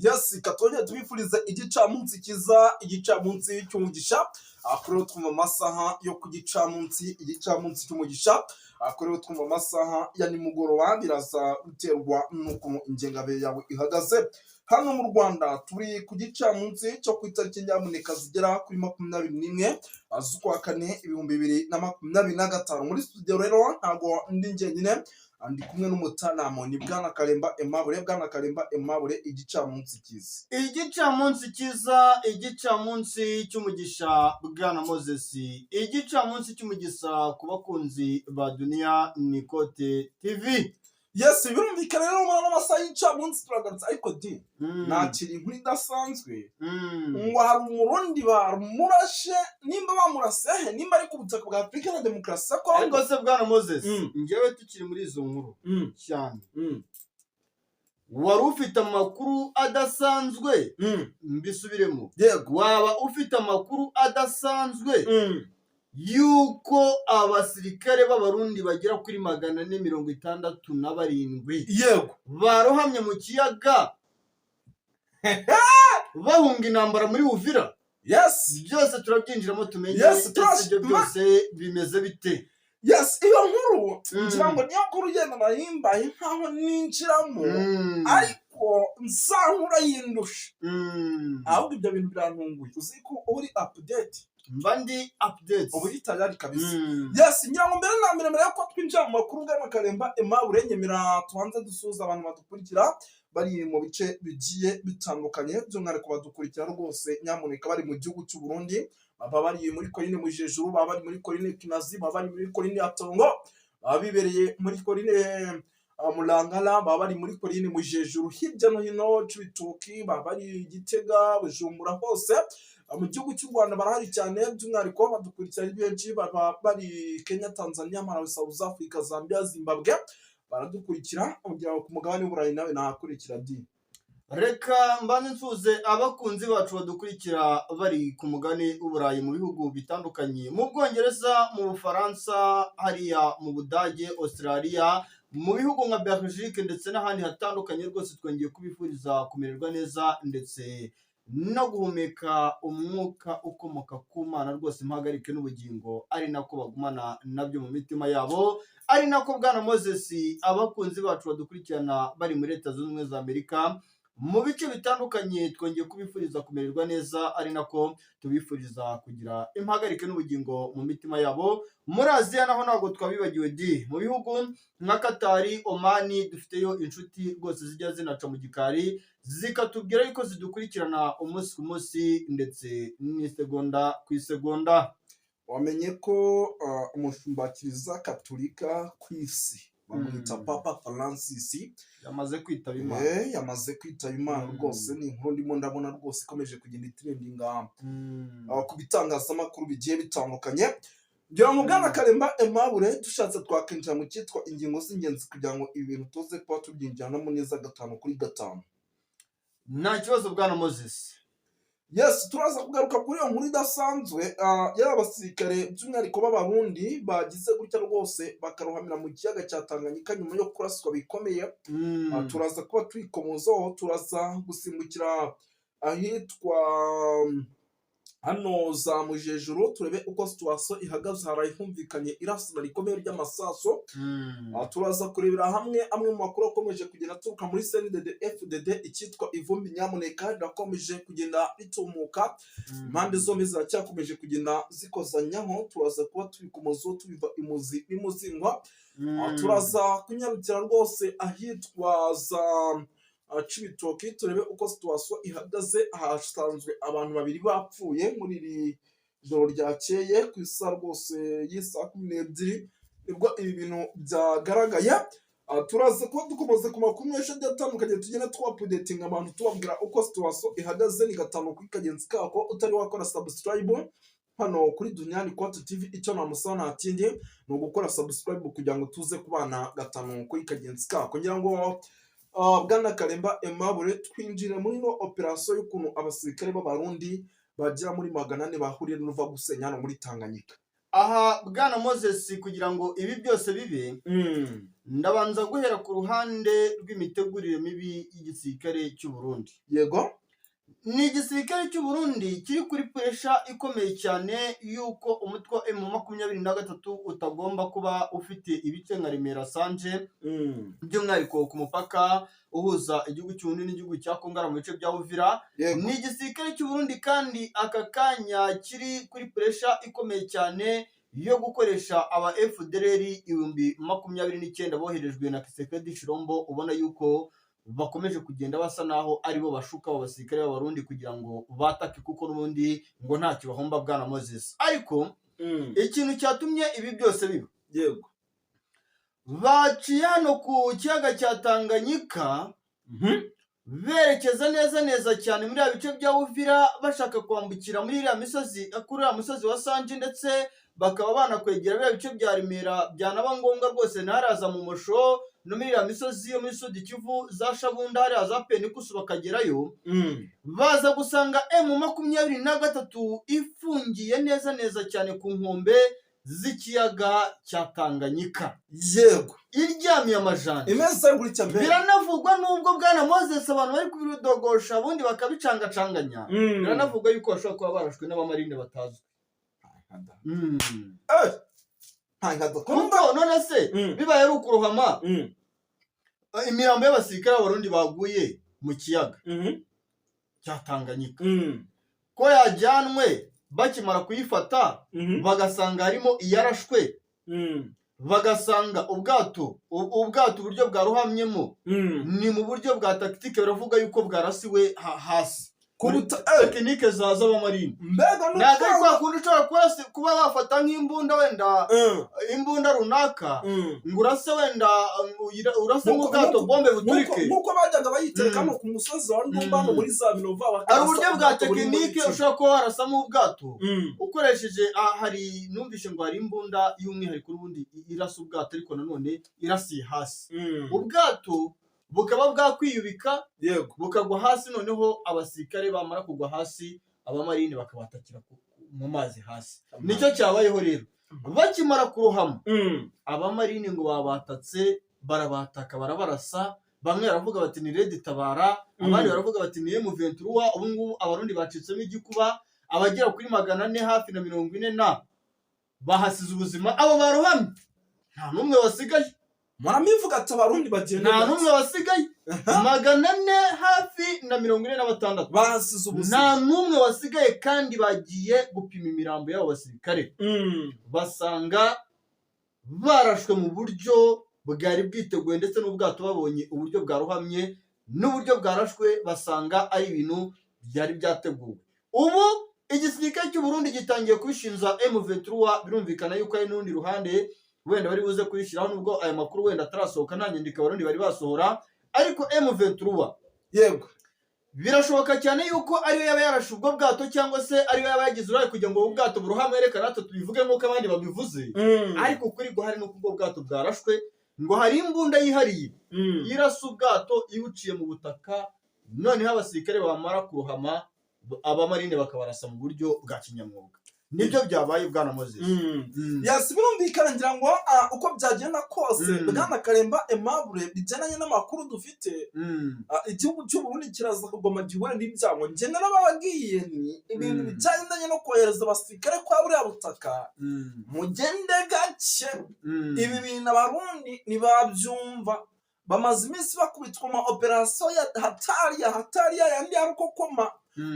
Yes, katongera tubifuriza igicamunsi kiza, igicamunsi cy'umugisha. Akuriho twumva amasaha yo ku gicamunsi, igicamunsi cy'umugisha. Akuriho twumva amasaha ya nimugoroba, biraza guterwa n'ukuntu ingengabihe yawe ihagaze. Hano mu Rwanda turi ku gicamunsi cyo ku itariki nyamuneka zigera kuri 21 z'ukwa kane 2025. Muri studio rero ntago ndi njyenyine, ndi kumwe n'umutanamo ni Bwana Karemba Aimable. Bwana Karemba Aimable, igicamunsi kiza, igicamunsi kiza, igicamunsi cy'umugisha Bwana Moses, igicamunsi cy'umugisha ku bakunzi ba Dunia Nikote TV. Yes, birumvikana rero mu masaha y'icamunsi turagarutse, ariko nakiri inkuru idasanzwe. Ngo hari umurundi bamurashe, nimba bamurase nimba ari ku butaka bwa Afurika na Demokarasi ya Kongo. Ariko se Bwana Moses, njyewe tukiri muri izo nkuru cyane, wari ufite amakuru adasanzwe, mbisubiremo, waba ufite amakuru adasanzwe yuko abasirikare b'abarundi bagera kuri 467 yego barohamye mu kiyaga bahunga intambara muri Uvira? Yes, byose turabyinjiramo tumenye ibyo byose bimeze bite. Yes, iyo nkuru ngira ngo niyo nkuru ugenda nahimbaye nkaho ninjiramo, ariko nsankura yindusha. Ahubwo ibyo bintu birantunguye, uzi ko uri update mbandi updates ubu itayari kabisa. Yes, ngira ngo mbere na mbere ko twinjira mu makuru Bwana Karemba Aimable, nyemera tubanze dusuza abantu badukurikira bari mu bice bigiye bitandukanye, by'umwihariko badukurikira rwose nyamuneka bari mu gihugu cy'u Burundi, baba bari muri Coline Mujejuru, baba bari muri Coline Kinazi, baba bari muri Coline Atongo, baba bibereye muri Coline Mulangala, baba bari muri Coline Mujejuru, hirya no hino Cibitoki, baba bari Gitega, Bujumbura, hose mu gihugu cy'u Rwanda barahari cyane, by'umwihariko badukurikira ari benshi, baba bari Kenya, Tanzania, Malawi, South Africa, Zambia, Zimbabwe, baradukurikira. Kugira ku mugabane w'Uburayi nawe nahakurikira Reka mbanze nsuze abakunzi bacu badukurikira bari ku mugabane w'Uburayi mu bihugu bitandukanye, mu Bwongereza, mu Bufaransa, hariya mu Budage, Australia, mu bihugu nka Belgique ndetse n'ahandi hatandukanye. Rwose twongeye kubifuriza kumererwa neza ndetse no guhumeka umwuka ukomoka ku Mana. Rwose mpagarike n'ubugingo, ari nako bagumana nabyo mu mitima yabo, ari nako Bwana Moses abakunzi bacu badukurikirana bari muri Leta Zunze Ubumwe za Amerika mu bice bitandukanye twongeye kubifuriza kumererwa neza, ari nako tubifuriza kugira impagarike n'ubugingo mu mitima yabo. Muri Aziya naho ntabwo twabibagiwe mu bihugu nka Katari, Omani, dufiteyo inshuti rwose zijya zinaca mu gikari zikatubwira yuko zidukurikirana umunsi ku munsi ndetse n'isegonda ku isegonda. Wamenye ko umushumba Kiliziya Gatolika ku isi bamwita Papa Francis yamaze kwitaba Imana. Yamaze kwitaba Imana. Rwose ni inkuru ndimo ndabona rwose ikomeje kugenda itrendinga ku bitangazamakuru bigiye bitandukanye. Ngira ngo Bwana Karemba Aimable, dushatse twakinjira mu cyitwa ingingo z'ingenzi kugira ngo ibintu tuze kuba tubyinjiramo neza 5 kuri 5. Nta kibazo Bwana Moses. Yes, turaza kugaruka kuri iyo nkuru idasanzwe y'abasirikare by'umwihariko b'abarundi bagize gutya rwose bakarohamira mu kiyaga cya Tanganyika nyuma yo kuraswa bikomeye. Turaza kuba twikomozaho, turaza gusimbukira ahitwa hano za Mujejuru, turebe uko situation ihagaze. Harahumvikanye irasana rikomeye ry'amasaso. Turaza kurebera hamwe amwe mu makuru akomeje kugenda aturuka muri CNDD FDD, icyitwa ivumbi nyamuneka rirakomeje kugenda ritumuka, impande zombi ziracyakomeje kugenda zikozanyaho. Turaza kuba tubikomozaho tubiva imuzi n'imuzingwa. Turaza kunyarukira rwose ahitwa za Cibitoki, turebe uko situation ihagaze. Hasanzwe abantu 2 bapfuye muri iri joro ryakeye ku isa rwose y'isa 12 nibwo ibi bintu byagaragaye. Turaza kuba dukomoze ku makuru menshi atandukanye tugenda twapdatinga abantu tubabwira uko situation ihagaze. Ni 5 kuri kagenzi kako. Utari wakora subscribe hano kuri Dunia Nikote TV, icyo namusaba ntakindi ni ugukora subscribe kugira ngo tuze kubana 5 kuri kagenzi kako. Ngira ngo Bwana Karemba Aimable, twinjire muri no operation y'ukuntu abasirikare b'abarundi bagira muri 400 bahuriye n'uva gusenya hano muri Tanganyika. Aha Bwana Moses, kugira ngo ibi byose bibe ndabanza guhera ku ruhande rw'imitegurire mibi y'igisirikare cy'u Burundi. Yego. Ni igisirikare cy'u Burundi kiri kuri puresha ikomeye cyane yuko umutwe wa M23 utagomba kuba ufite ibice nka Remera Sanje, by'umwihariko ku mupaka uhuza igihugu cy'u Burundi n'igihugu cya Kongo mu bice bya Uvira. Ni igisirikare cy'u Burundi kandi aka kanya kiri kuri puresha ikomeye cyane yo gukoresha aba FDLR 29,000 boherejwe na Kisekedi Shirombo. Ubona yuko bakomeje kugenda basa naho aribo bashuka abo basirikare b'Abarundi kugira ngo batake, kuko n'ubundi ngo ntacyo bahomba bwana Moses. Ariko ikintu cyatumye ibi byose biba, yego, baciye hano ku kiyaga cya Tanganyika berekeza neza cyane muri ya bice bya Uvira, bashaka kwambukira muri iriya misozi, kuri uriya musozi wa Sanje, ndetse bakaba banakwegera biriya bice bya Remera, byanaba ngombwa rwose ntaraza mu Musho no muri iriya misozi yo muri Sud Kivu za Shabunda hariya za Penikusu bakagerayo. Baza gusanga M23 ifungiye neza cyane ku nkombe z'ikiyaga cya Tanganyika, yego, iryamiye amajanja. imeze gutya mbere Biranavugwa nubwo bwana Moses abantu bari kubidogosha ubundi bakabicangacanganya, biranavugwa yuko bashobora kuba barashwe n'abamarine batazwi. Kuko none se bibaye ari ukurohama imirambo y'abasirikare b'Abarundi baguye mu kiyaga cya Tanganyika, ko yajyanwe bakimara kuyifata bagasanga harimo iyarashwe, bagasanga ubwato uburyo bwaruhamyemo ni mu buryo bwa tactique, baravuga yuko bwarasiwe hasi tekinike zaza abamarine. Ntabwo ari kwa kundi ushobora kuba wafata nk'imbunda, wenda imbunda runaka ngo urase wenda urase nk'ubwato bombe buturike, nk'uko bajyaga bayiterekamo ku musozi wa Ndumba muri za Minova. Hari uburyo bwa tekinike ushobora kuba warasamo ubwato ukoresheje. Hari numvishe ngo hari imbunda y'umwihariko ubundi irasa ubwato, ariko nanone irasiye hasi, ubwato bukaba bwakwiyubika, yego, bukagwa hasi. Noneho abasirikare bamara kugwa hasi, abamarine bakabatakira mu mazi hasi. Nicyo cyabayeho rero. Bakimara kurohama, abamarine ngo babatatse, barabataka, barabarasa. Bamwe baravuga bati ni Red Tabara, abandi baravuga bati ni M23. Ubu ngubu Abarundi bacitsemo igikuba, abagera kuri 400 hafi na 40 bahasize ubuzima. Abo barohamye nta numwe wasigaye. Muramivuga ati Abarundi bagenda, nta numwe wasigaye. 400 hafi na 46 bahasize ubuzima, nta numwe wasigaye. Kandi bagiye gupima imirambo y'abo basirikare, basanga barashwe mu buryo bwari bwiteguye, ndetse n'ubwato babonye uburyo bwaruhamye n'uburyo bwarashwe, basanga ari ibintu byari byateguwe. Ubu igisirikare cy'u Burundi gitangiye kubishinja M23. Birumvikana yuko ari n'urundi ruhande wenda bari buze kuyishyiraho, nubwo aya makuru wenda atarasohoka, nta nyandiko Abarundi bari basohora. Ariko M23, yego, birashoboka cyane yuko ariyo yaba yarashe ubwo bwato, cyangwa se ariyo yaba yagize uruhare kugira ngo ubwo bwato burohame. Reka natwe tubivuge nk'uko abandi babivuze, ariko kuri guhari nuko ubwo bwato bwarashwe, ngo hari imbunda yihariye irasa ubwato iwuciye mu butaka. Noneho abasirikare bamara kurohama, abamarine bakabarasa mu buryo bwa kinyamwuga. Nibyo byabaye bwana Moses. Yasi birumvikana ngira ngo uko byagenda kose bwana Karemba Aimable, bijyananye n'amakuru dufite, igihugu cy'u Burundi kiraza kugoma gihure n'ibyango. Nge narababagiye ni ibintu bijyanye no kohereza abasirikare kwa buriya butaka, mugende gake. Ibi bintu Abarundi ntibabyumva, bamaze iminsi bakubitwa ama operation ya hatariya yandi yarukokoma.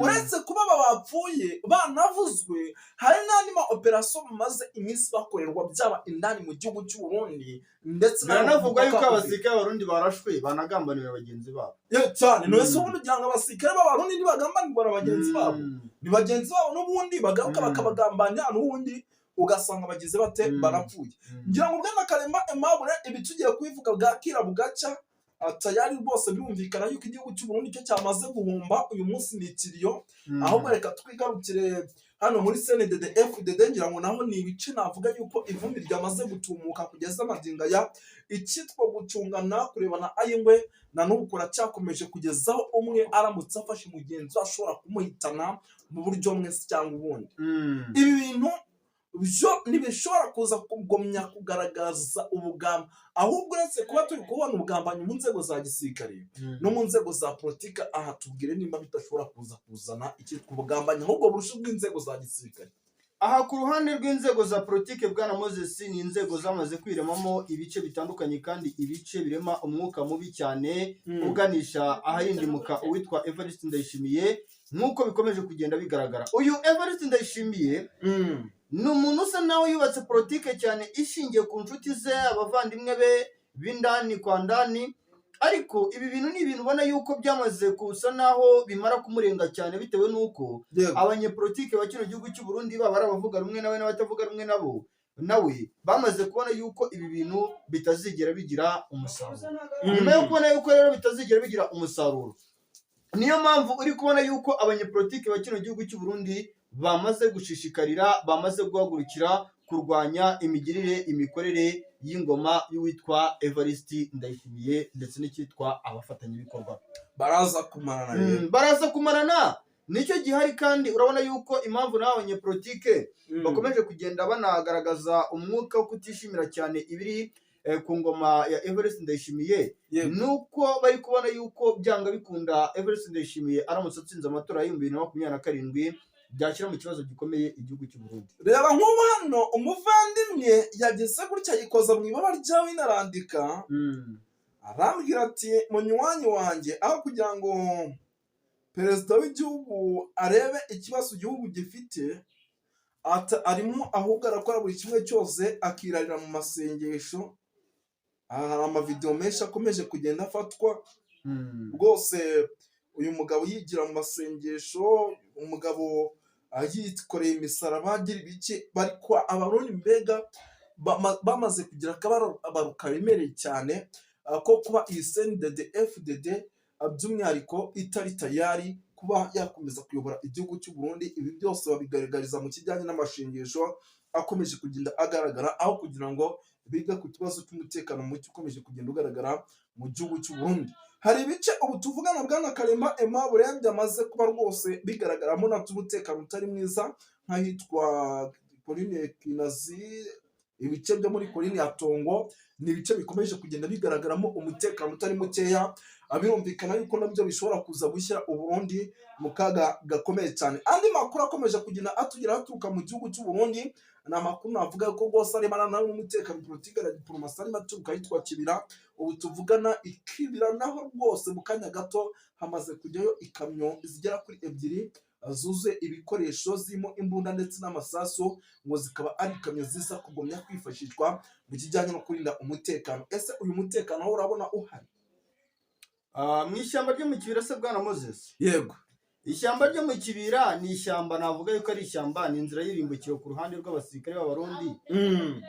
Uretse kuba bapfuye banavuzwe, hari n'andi ma operation bamaze iminsi bakorerwa byaba indani mu gihugu cy'u Burundi, ndetse baranavuga yuko abasirikare b'Abarundi barashwe banagambaniwe bagenzi babo. Cyane no ese ubundi cyangwa abasirikare b'Abarundi ntibagambanirwa bagenzi babo, ni bagenzi babo n'ubundi bagaruka bakabagambanya, n'ubundi ugasanga bagize bate barapfuye. Ngira ngo bwana Karemba Aimable, ibi tugiye kubivuga bwakira bugaca, tayari rwose birumvikana yuko igihugu cy'u Burundi cyo cyamaze guhomba uyu munsi ni ikiriyo. Ahubwo reka twigarukire hano muri CNDD FDD, ngira ngo naho ni ibice navuga yuko ivumbi ryamaze gutumuka kugeza amadinga ya icyitwa gucungana kurebana ayingwe na n'ubu kuracyakomeje kugezaho umwe aramutse afashe mugenzi ashobora kumuhitana mu buryo mwese cyangwa ubundi. Ibi bintu byo ntibishobora kuza kugomya kugaragaza ubugamba, ahubwo uretse kuba turi kubona ubugambanyi mu nzego za gisirikare no mu nzego za politiki, aha tubwire nimba bidashobora kuza kuzana icyitwa ubugambanyi ahubwo burusha bw'inzego za gisirikare. Aha ku ruhande rw'inzego za politiki bwana Moses, ni inzego zamaze kwiremamo ibice bitandukanye kandi ibice birema umwuka mubi cyane uganisha aharindimuka uwitwa Evariste Ndayishimiye, nk'uko bikomeje kugenda bigaragara. Uyu Evariste Ndayishimiye ni umuntu usa nawe yubatse politiki cyane ishingiye ku nshuti ze, abavandimwe be b'indani kwa ndani, ariko ibi bintu ni ibintu ubona yuko byamaze kusa naho bimara kumurenga cyane, bitewe n'uko abanyepolitike ba kino gihugu cy'u Burundi, baba ari abavuga rumwe nawe n'abatavuga rumwe nawe bamaze kubona yuko ibi bintu bitazigera bigira umusaruro. Nyuma yo kubona yuko rero bitazigera bigira umusaruro, niyo mpamvu uri kubona yuko abanyepolitike ba kino gihugu cy'u Burundi bamaze gushishikarira, bamaze guhagurukira kurwanya imigirire, imikorere y'ingoma y'uwitwa Evariste Ndayishimiye ndetse n'icyitwa abafatanyabikorwa. Baraza kumarana nicyo gihari, kandi urabona yuko impamvu n'abanyepolitike bakomeje kugenda banagaragaza umwuka wo kutishimira cyane ibiri ku ngoma ya Evariste Ndayishimiye, nuko bari kubona yuko byanga bikunda Evariste Ndayishimiye aramutse atsinze amatora ya 2027 byashyira mu kibazo gikomeye igihugu cy'u Burundi. Reba nk'ubu hano umuvandimwe yageze gutya yikoza mu ibaba ryawe narandika, arambwira ati munywanyi wanjye, aho kugira ngo perezida w'igihugu arebe ikibazo igihugu gifite, arimo ahubwo arakora buri kimwe cyose akirarira mu masengesho. Aha hari amavidewo menshi akomeje kugenda afatwa rwose, uyu mugabo yigira mu masengesho, umugabo yikoreye imisaraba, agira ibiki, bari kwa abarundi mbega bamaze kugira akabaru karemereye cyane ko kuba iyi CNDD-FDD by'umwihariko itari tayari kuba yakomeza kuyobora igihugu cy'u Burundi. Ibi byose babigaragariza mu kijyanye n'amashengesho akomeje kugenda agaragara, aho kugira ngo biga ku kibazo cy'umutekano muke ukomeje kugenda ugaragara mu gihugu cy'u Burundi. Hari ibice ubu tuvugana bwana Karema Aimable byamaze kuba rwose bigaragaramo n'umutekano utari mwiza, nk'ahitwa Pauline Kinazi, ibice byo muri Pauline ya Tongo, ni ibice bikomeje kugenda bigaragaramo umutekano utari mukeya. Birumvikana yuko nabyo bishobora kuza gushyira u Burundi mu kaga gakomeye cyane. Andi makuru akomeje kugenda atugera haturuka mu gihugu cy'u Burundi, ni amakuru navuga ko rwose arimo n'umutekano, politiki na diplomasi arimo aturuka ahitwa Kibira. Ubu tuvugana Ikibira naho rwose mu kanya gato hamaze kujyayo ikamyo zigera kuri 2 zuzuye ibikoresho zirimo imbunda ndetse n'amasasu, ngo zikaba ari ikamyo ziza kugomya kwifashishwa mu kijyanye no kurinda umutekano. Ese uyu mutekano aho urabona uhari mu ishyamba ryo mu Kibira se bwana Moses? Yego, ishyamba ryo mu Kibira ni ishyamba navuga yuko ari ishyamba, ni inzira y'irimbukiro ku ruhande rw'abasirikare b'abarundi,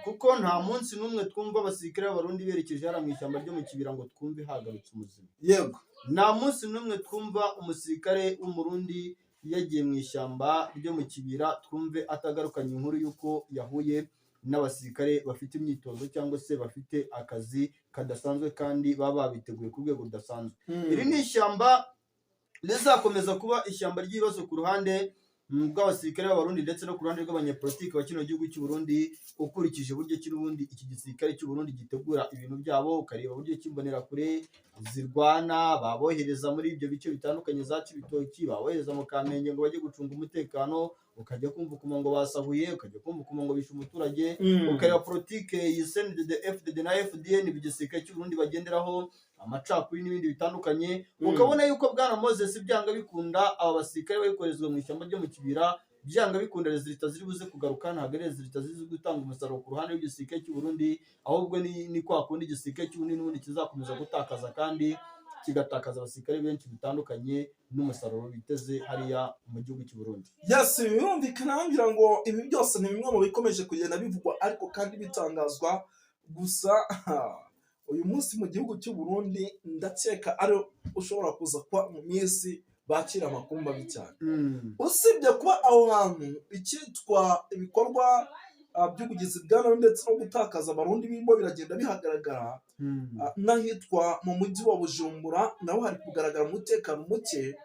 kuko nta munsi n'umwe twumva abasirikare b'abarundi berekeje hariya mu ishyamba ryo mu Kibira ngo twumve hagarutse umuzima. Yego, nta munsi n'umwe twumva umusirikare w'umurundi yagiye mu ishyamba ryo mu Kibira twumve atagarukanye inkuru y'uko yahuye n'abasirikare bafite imyitozo cyangwa se bafite akazi kadasanzwe kandi baba babiteguye ku rwego rudasanzwe. Iri ni ishyamba rizakomeza kuba ishyamba ry'ibibazo ku ruhande bw'abasirikare b'abarundi ndetse no ku ruhande rw'abanyepolitiki ba kino gihugu cy'u Burundi, ukurikije uburyo cy'ubundi iki gisirikare cy'u Burundi gitegura ibintu byabo, ukareba uburyo cy'imbonerakure zirwana, babohereza muri ibyo bice bitandukanye za Cibitoki, babohereza mu Kamenge ngo bajye gucunga umutekano, ukajya kumva ukumva ngo basahuye, ukajya kumva ukumva ngo bishe umuturage, ukareba politike ya CNDD-FDD na FDN igisirikare cy'u Burundi bagenderaho, amacakuri n'ibindi bitandukanye, ukabona yuko bwana Moses byanga bikunda aba basirikare bayikorezwa mu ishyamba ryo mu Kibira, byanga bikunda rezilita ziri buze kugaruka, ntabwo ari rezilita zizi gutanga umusaruro ku ruhande rw'igisirikare cy'u Burundi, ahubwo ni kwa kundi igisirikare cy'u Burundi n'ubundi kizakomeza gutakaza kandi kigatakaza abasirikare benshi bitandukanye n'umusaruro biteze hariya mu gihugu cy'u Burundi. Yes, birumvikana ngira ngo ibi byose ni bimwe mu bikomeje kugenda bivugwa ariko kandi bitangazwa. Gusa uyu munsi mu gihugu cy'u Burundi ndakeka ari ushobora kuza kuba mu minsi bakira amakuru mabi cyane. Usibye kuba aho hantu icyitwa ibikorwa by'ubugizi bwa nabi ndetse no gutakaza abarundi birimo biragenda bihagaragara, n'ahitwa mu mujyi wa Bujumbura naho hari kugaragara umutekano muke,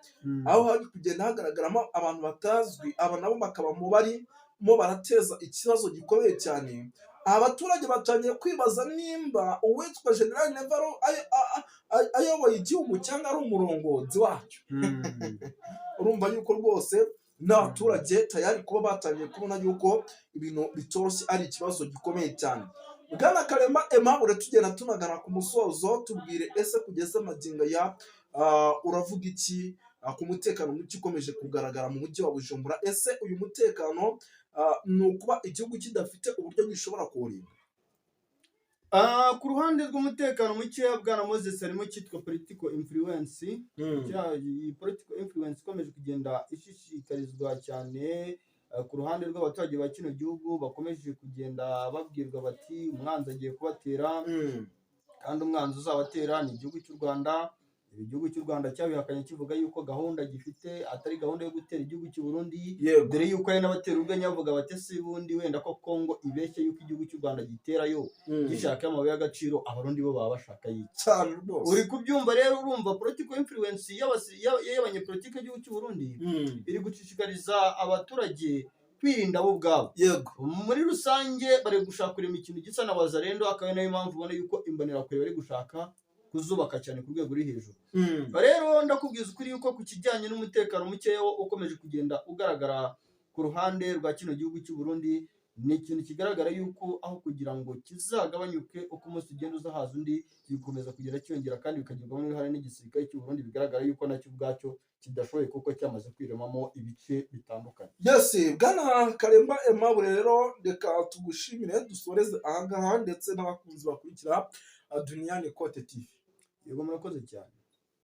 aho hari kugenda hagaragaramo abantu batazwi, aba nabo bakaba mu bari barimo barateza ikibazo gikomeye cyane, abaturage batangiye kwibaza nimba uwitwa General Navarro ayoboye igihugu cyangwa ari umurongozi wacyo. Urumva yuko rwose n'abaturage tayari kuba batangiye kubona yuko ibintu bitoroshye ari ikibazo gikomeye cyane. Bwana Karema Aimable, tugenda tunagana ku musozo, tubwire ese kugeza magingo ya uravuga iki ku mutekano muke ukomeje kugaragara mu mujyi wa Bujumbura? Ese uyu mutekano ni ukuba igihugu kidafite uburyo gishobora kuwurinda? Ku ruhande rw'umutekano mukeya, bwana Moses, harimo cyitwa political influence. Iyi political influence ikomeje kugenda ishishikarizwa cyane ku ruhande rw'abaturage ba kino gihugu, bakomeje kugenda babwirwa bati umwanzi agiye kubatera, kandi umwanzi uzabatera ni igihugu cy'u Rwanda. Igihugu cy'u Rwanda cyabihakanye kivuga yuko gahunda gifite atari gahunda yo gutera igihugu cy'u Burundi, dore yuko ari n'abatera urwenya bavuga bati se bundi wenda ko Kongo ibeshye yuko igihugu cy'u Rwanda giterayo gishaka amabuye y'agaciro, abarundi bo baba bashaka iki? Uri kubyumva rero, urumva political influence y'abanyepolitike y'igihugu cy'u Burundi iri gushishikariza abaturage kwirinda bo ubwabo. Muri rusange bari gushaka kurema ikintu gisa na wazarendo, akaba nayo mpamvu ubona yuko imbonerakure bari gushaka kuzubaka cyane ku rwego ruri hejuru. Rero ndakubwiza ukuri yuko ku kijyanye n'umutekano mukeya ukomeje kugenda ugaragara ku ruhande rwa kino gihugu cy'u Burundi, ni ikintu kigaragara yuko aho kugira ngo kizagabanyuke uko umunsi ugenda uza haza undi, gikomeza kugenda cyiyongera, kandi bikagirwamo n'uruhare n'igisirikare cy'u Burundi, bigaragara yuko nacyo ubwacyo kidashoboye kuko cyamaze kwiremamo ibice bitandukanye. Bwana Karema Aimable, rero reka tugushimire, dusoreze ahangaha, ndetse n'abakunzi bakurikira Duniani Kote TV. Yego, murakoze cyane.